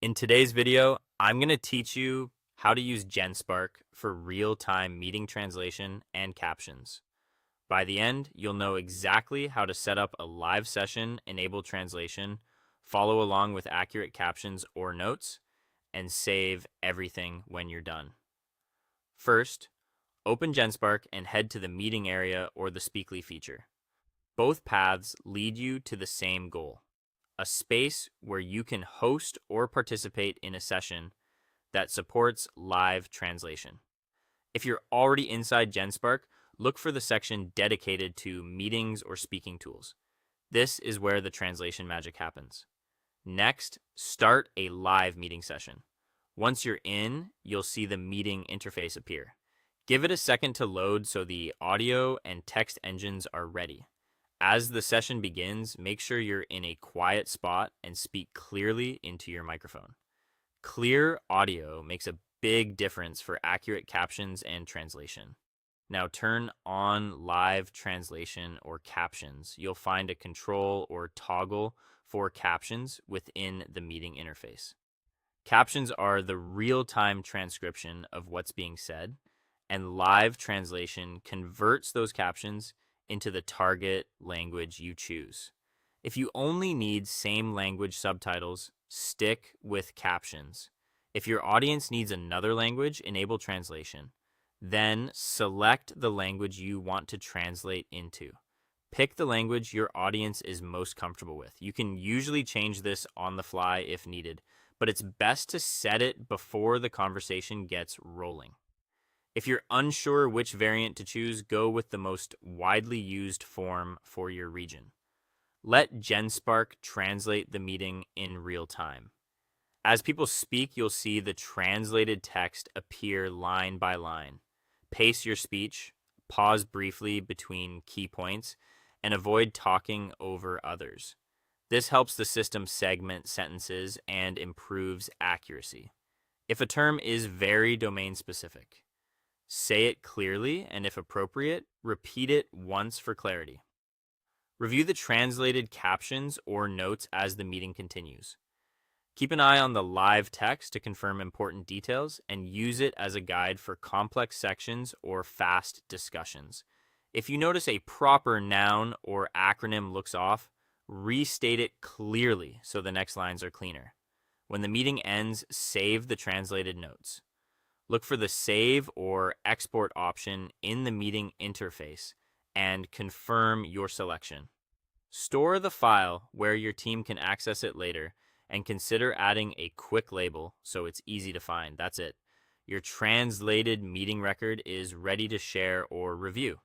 In today's video, I'm going to teach you how to use Genspark for real-time meeting translation and captions. By the end, you'll know exactly how to set up a live session, enable translation, follow along with accurate captions or notes, and save everything when you're done. First, open Genspark and head to the meeting area or the Speakly feature. Both paths lead you to the same goal: a space where you can host or participate in a session that supports live translation. If you're already inside Genspark, look for the section dedicated to meetings or speaking tools. This is where the translation magic happens. Next, start a live meeting session. Once you're in, you'll see the meeting interface appear. Give it a second to load so the audio and text engines are ready. As the session begins, make sure you're in a quiet spot and speak clearly into your microphone. Clear audio makes a big difference for accurate captions and translation. Now turn on live translation or captions. You'll find a control or toggle for captions within the meeting interface. Captions are the real-time transcription of what's being said, and live translation converts those captions into the target language you choose. If you only need same language subtitles, stick with captions. If your audience needs another language, enable translation. Then select the language you want to translate into. Pick the language your audience is most comfortable with. You can usually change this on the fly if needed, but it's best to set it before the conversation gets rolling. If you're unsure which variant to choose, go with the most widely used form for your region. Let Genspark translate the meeting in real time. As people speak, you'll see the translated text appear line by line. Pace your speech, pause briefly between key points, and avoid talking over others. This helps the system segment sentences and improves accuracy. If a term is very domain specific, say it clearly, and if appropriate, repeat it once for clarity. Review the translated captions or notes as the meeting continues. Keep an eye on the live text to confirm important details and use it as a guide for complex sections or fast discussions. If you notice a proper noun or acronym looks off, restate it clearly so the next lines are cleaner. When the meeting ends, save the translated notes. Look for the save or export option in the meeting interface and confirm your selection. Store the file where your team can access it later, and consider adding a quick label so it's easy to find. That's it. Your translated meeting record is ready to share or review.